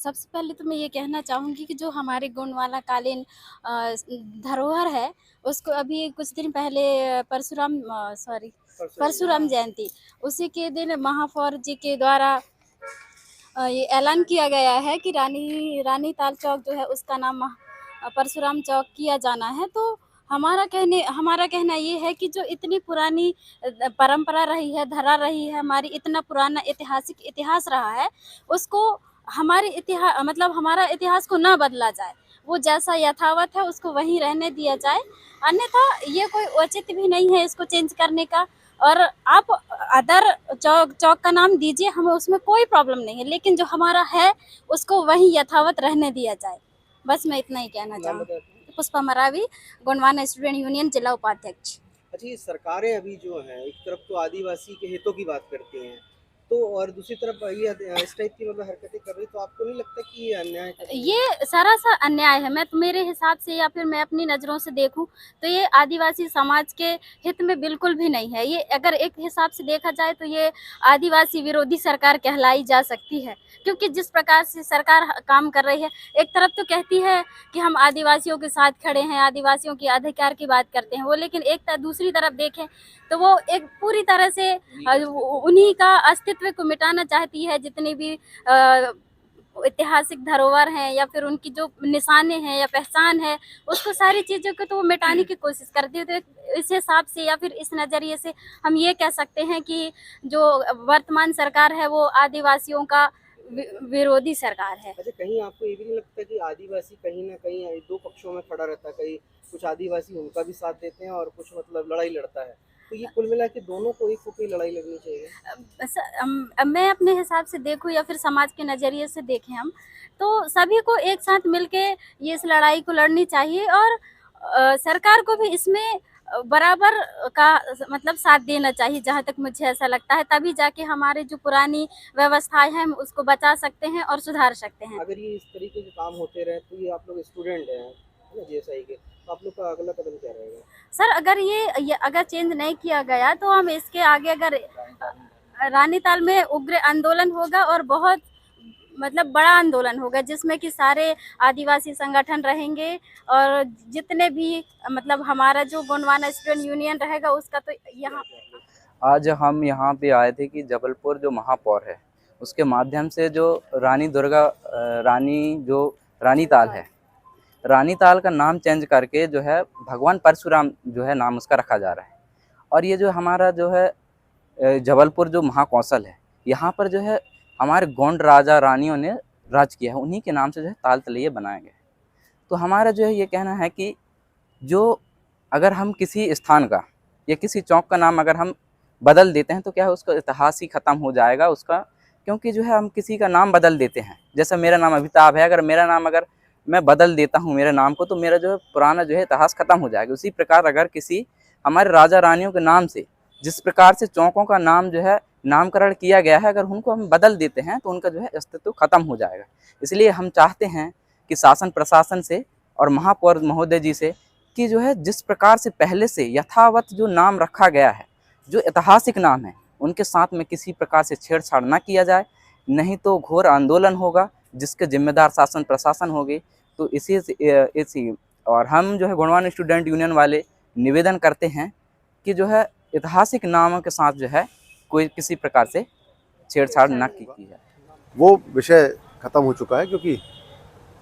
सबसे पहले तो मैं ये कहना चाहूँगी कि जो हमारे गोंडवाना कालीन धरोहर है, उसको अभी कुछ दिन पहले परशुराम जयंती, उसी के दिन महापौर जी के द्वारा ये ऐलान किया गया है कि रानी ताल चौक जो है उसका नाम परशुराम चौक किया जाना है। तो हमारा कहना ये है कि जो इतनी पुरानी परंपरा रही है, धरा रही है, हमारी इतना पुराना ऐतिहासिक इतिहास रहा है, उसको हमारा इतिहास को ना बदला जाए। वो जैसा यथावत है उसको वहीं रहने दिया जाए। अन्यथा ये कोई औचित्य भी नहीं है इसको चेंज करने का। और आप अदर चौक का नाम दीजिए, हमें उसमें कोई प्रॉब्लम नहीं है, लेकिन जो हमारा है उसको वहीं यथावत रहने दिया जाए। बस मैं इतना ही कहना चाहूँगी। पुष्पा मरावी, गोंडवाना स्टूडेंट यूनियन जिला उपाध्यक्ष। अच्छा, ये सरकारें अभी जो हैं एक तरफ तो आदिवासी के हितों की बात करती हैं, तो और दूसरी तरफ ये इस टाइप की मतलब हरकतें कर रही, तो आपको नहीं लगता कि ये अन्याय कर रही है? ये सरासर अन्याय है। मैं तो मेरे हिसाब से या फिर मैं अपनी नज़रों से देखूँ तो ये आदिवासी समाज के हित में बिल्कुल भी नहीं है। ये अगर एक हिसाब से देखा जाए तो ये आदिवासी विरोधी सरकार कहलाई जा सकती है। क्योंकि जिस प्रकार से सरकार काम कर रही है, एक तरफ तो कहती है कि हम आदिवासियों के साथ खड़े हैं, आदिवासियों के अधिकार की बात करते हैं वो, लेकिन दूसरी तरफ देखें तो वो एक पूरी तरह से उन्हीं का अस्तित्व को मिटाना चाहती है। जितनी भी ऐतिहासिक धरोहर हैं या फिर उनकी जो निशाने हैं या पहचान है, उसको सारी चीज़ों को तो वो मिटाने की कोशिश करती है। तो इस हिसाब से या फिर इस नज़रिए से हम ये कह सकते हैं कि जो वर्तमान सरकार है वो आदिवासियों का विरोधी सरकार है। अच्छा, कहीं आपको ये भी नहीं लगता कि आदिवासी कहीं ना कहीं दो पक्षों में खड़ा रहता है? कहीं कुछ आदिवासी उनका भी साथ देते हैं और कुछ मतलब लड़ाई लड़ता है, तो ये कुल मिला के दोनों को एक होकर लड़ाई लड़नी चाहिए। मैं अपने हिसाब से देखूँ या फिर समाज के नज़रिए से देखें हम, तो सभी को एक साथ मिलके ये इस लड़ाई को लड़नी चाहिए। और सरकार को भी इसमें बराबर का मतलब साथ देना चाहिए, जहाँ तक मुझे ऐसा लगता है। तभी जाके हमारे जो पुरानी व्यवस्थाएं हैं हम उसको बचा सकते हैं और सुधार सकते हैं। अगर ये इस तरीके के काम होते रहे तो ये आप लोग स्टूडेंट हैं, है ना, जेएसआई के, तो आप लोग का अगला कदम क्या रहेगा? सर, अगर ये अगर चेंज नहीं किया गया तो हम इसके आगे अगर रानीताल में उग्र आंदोलन होगा और बहुत मतलब बड़ा आंदोलन होगा, जिसमें कि सारे आदिवासी संगठन रहेंगे और जितने भी मतलब हमारा जो गोंडवाना स्टूडेंट यूनियन रहेगा उसका तो यहाँ। आज हम यहाँ पे आए थे कि जबलपुर जो महापौर है उसके माध्यम से जो रानी ताल है, रानी ताल का नाम चेंज करके जो है भगवान परशुराम जो है नाम उसका रखा जा रहा है। और ये जो हमारा जो है जबलपुर जो महाकौशल है, यहाँ पर जो है हमारे गोंड राजा रानियों ने राज किया है, उन्हीं के नाम से जो है ताल तलैया बनाया गया है। तो हमारा जो है ये कहना है कि जो अगर हम किसी स्थान का या किसी चौक का नाम अगर हम बदल देते हैं तो क्या है उसका इतिहास ही ख़त्म हो जाएगा उसका। क्योंकि जो है हम किसी का नाम बदल देते हैं, जैसे मेरा नाम अमिताभ है, अगर मैं बदल देता हूँ मेरे नाम को तो मेरा जो है पुराना जो है इतिहास ख़त्म हो जाएगा। उसी प्रकार अगर किसी हमारे राजा रानियों के नाम से जिस प्रकार से चौकों का नाम जो है नामकरण किया गया है, अगर उनको हम बदल देते हैं तो उनका जो है अस्तित्व ख़त्म हो जाएगा। इसलिए हम चाहते हैं कि शासन प्रशासन से और महापौर महोदय जी से कि जो है जिस प्रकार से पहले से यथावत जो नाम रखा गया है, जो ऐतिहासिक नाम है, उनके साथ में किसी प्रकार से छेड़छाड़ ना किया जाए, नहीं तो घोर आंदोलन होगा जिसके जिम्मेदार शासन प्रशासन होगी। तो इसी और हम जो है गोंडवाना स्टूडेंट यूनियन वाले निवेदन करते हैं कि जो है ऐतिहासिक नामों के साथ जो है कोई किसी प्रकार से छेड़छाड़ ना की जाए। वो विषय खत्म हो चुका है, क्योंकि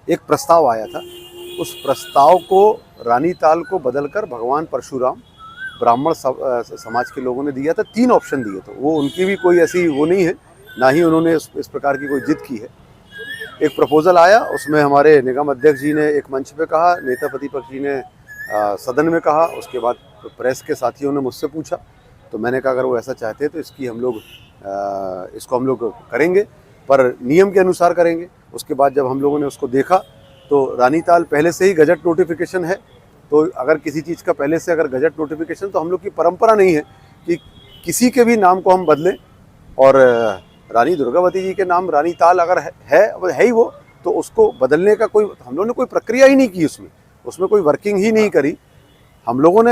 एक प्रस्ताव आया था, उस प्रस्ताव को रानी ताल को बदलकर भगवान परशुराम ब्राह्मण समाज के लोगों ने दिया था। 3 ऑप्शन दिए, तो वो उनकी भी कोई ऐसी वो नहीं है, ना ही उन्होंने इस प्रकार की कोई जिद की है। एक प्रपोजल आया, उसमें हमारे निगम अध्यक्ष जी ने एक मंच पे कहा, नेता प्रतिपक्ष जी ने सदन में कहा, उसके बाद प्रेस के साथियों ने मुझसे पूछा, तो मैंने कहा अगर वो ऐसा चाहते हैं तो इसको हम लोग करेंगे, पर नियम के अनुसार करेंगे। उसके बाद जब हम लोगों ने उसको देखा तो रानी ताल पहले से ही गजट नोटिफिकेशन है, तो अगर किसी चीज़ का पहले से अगर गजट नोटिफिकेशन, तो हम लोग की परंपरा नहीं है कि किसी के भी नाम को हम बदलें। और रानी दुर्गावती जी के नाम रानी ताल अगर है ही वो, तो उसको बदलने का हम लोगों ने कोई प्रक्रिया ही नहीं की, उसमें कोई वर्किंग ही नहीं करी। हम लोगों ने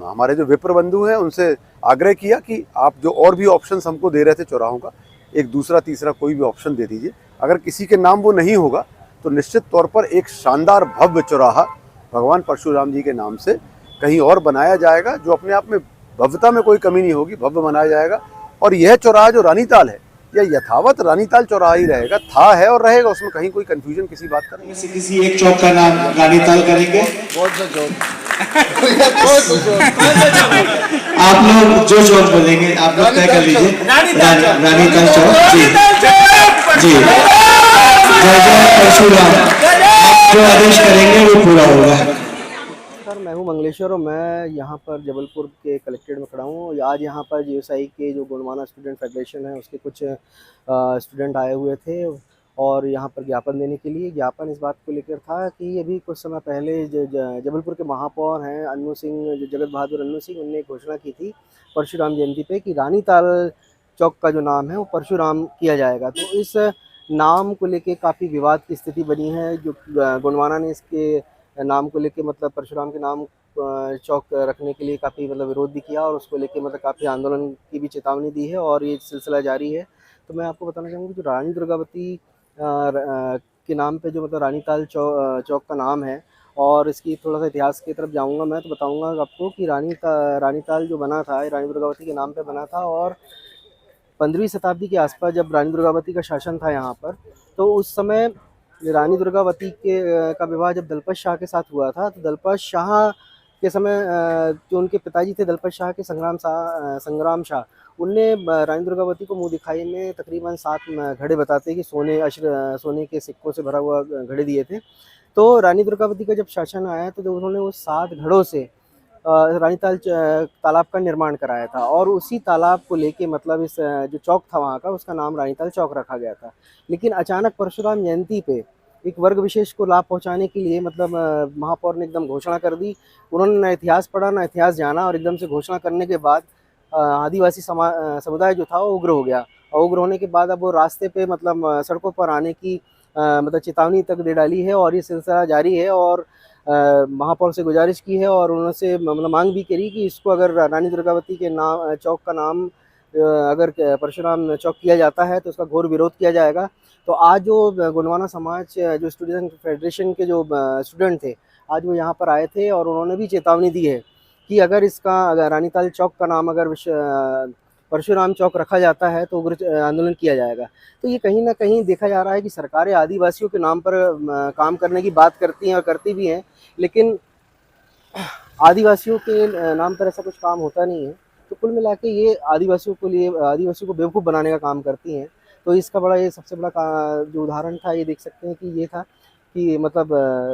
हमारे जो विप्र बंधु हैं उनसे आग्रह किया कि आप जो और भी ऑप्शंस हमको दे रहे थे चौराहों का, एक दूसरा तीसरा कोई भी ऑप्शन दे दीजिए। अगर किसी के नाम वो नहीं होगा तो निश्चित तौर पर एक शानदार भव्य चौराहा भगवान परशुराम जी के नाम से कहीं और बनाया जाएगा, जो अपने आप में भव्यता में कोई कमी नहीं होगी, भव्य बनाया जाएगा। और यह चौराहा जो रानीताल है, यह यथावत रानीताल चौराहा ही रहेगा, था है और रहेगा, उसमें कहीं कोई कंफ्यूजन किसी बात का नहीं है। किसी एक चौक का नाम रानीताल करेंगे। आप लोग जो चौक बोलेंगे आप लोग तय कर लीजिए। रानीताल चौक। जी जी, जय जय परशुराम। आप जो आदेश करेंगे वो पूरा होगा। सर, मैं हूं मंगलेश्वर और मैं यहां पर जबलपुर के कलेक्ट्रेट में खड़ा हूं। आज यहां पर जीएसआई के जो गोंडवाना स्टूडेंट फेडरेशन है उसके कुछ स्टूडेंट आए हुए थे और यहां पर ज्ञापन देने के लिए। ज्ञापन इस बात को लेकर था कि अभी कुछ समय पहले जबलपुर के महापौर हैं अन्नू सिंह, जो जगत बहादुर अन्नू सिंह, उनने घोषणा की थी परशुराम जयंती पे कि रानीताल चौक का जो नाम है वो परशुराम किया जाएगा। तो इस नाम को लेके काफ़ी विवाद की स्थिति बनी है। जो गोंडवाना ने इसके नाम को लेके मतलब परशुराम के नाम चौक रखने के लिए काफ़ी मतलब विरोध भी किया और उसको लेके मतलब काफ़ी आंदोलन की भी चेतावनी दी है और ये सिलसिला जारी है। तो मैं आपको बताना चाहूँगा कि जो रानी दुर्गावती के नाम पे जो मतलब रानीताल चौक का नाम है और इसकी थोड़ा सा इतिहास की तरफ जाऊँगा मैं, तो बताऊँगा आपको कि रानीताल जो बना था ये रानी दुर्गावती के नाम पे बना था। और 15वीं शताब्दी के आसपास जब रानी दुर्गावती का शासन था यहाँ पर, तो उस समय रानी दुर्गावती के का विवाह जब दलपत शाह के साथ हुआ था, तो दलपत शाह के समय जो उनके पिताजी थे दलपत शाह के संग्राम शाह, उनने रानी दुर्गावती को मुँह दिखाई में तकरीबन 7 घड़े बताते कि सोने के सिक्कों से भरा हुआ घड़े दिए थे। तो रानी दुर्गावती का जब शासन आया तो उन्होंने उस 7 घड़ों से रानीताल तालाब का निर्माण कराया था और उसी तालाब को लेके मतलब इस जो चौक था वहाँ का, उसका नाम रानीताल चौक रखा गया था। लेकिन अचानक परशुराम जयंती पे एक वर्ग विशेष को लाभ पहुँचाने के लिए मतलब महापौर ने एकदम घोषणा कर दी। उन्होंने ना इतिहास पढ़ा ना इतिहास जाना और एकदम से घोषणा करने के बाद आदिवासी समुदाय जो था वो उग्र हो गया और उग्र होने के बाद अब वो रास्ते पे मतलब सड़कों पर आने की मतलब चेतावनी तक दे डाली है और ये सिलसिला जारी है। और महापौर से गुजारिश की है और उनसे मतलब मांग भी करी कि इसको अगर रानी दुर्गावती के नाम चौक का नाम अगर परशुराम चौक किया जाता है तो उसका घोर विरोध किया जाएगा। तो आज जो गोंडवाना समाज जो स्टूडेंट फेडरेशन के जो स्टूडेंट थे, आज वो यहाँ पर आए थे और उन्होंने भी चेतावनी दी है कि अगर रानीताल चौक का नाम अगर परशुराम चौक रखा जाता है तो उग्र आंदोलन किया जाएगा। तो ये कहीं ना कहीं देखा जा रहा है कि सरकारें आदिवासियों के नाम पर काम करने की बात करती हैं और करती भी हैं, लेकिन आदिवासियों के नाम पर ऐसा कुछ काम होता नहीं है। तो कुल मिला के ये आदिवासियों को बेवकूफ़ बनाने का काम करती हैं। तो इसका ये सबसे बड़ा जो उदाहरण था ये देख सकते हैं कि ये था कि मतलब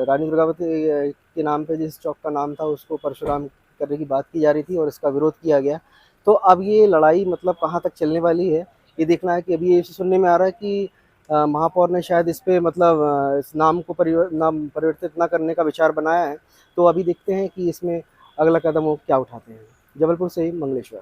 रानी दुर्गावती के नाम पे जिस चौक का नाम था उसको परशुराम करने की बात की जा रही थी और इसका विरोध किया गया। तो अब ये लड़ाई मतलब कहाँ तक चलने वाली है ये देखना है। कि अभी ये सुनने में आ रहा है कि महापौर ने शायद इस पे मतलब इस नाम परिवर्तित ना करने का विचार बनाया है। तो अभी देखते हैं कि इसमें अगला कदम वो क्या उठाते हैं। जबलपुर से ही मंगलेश्वर।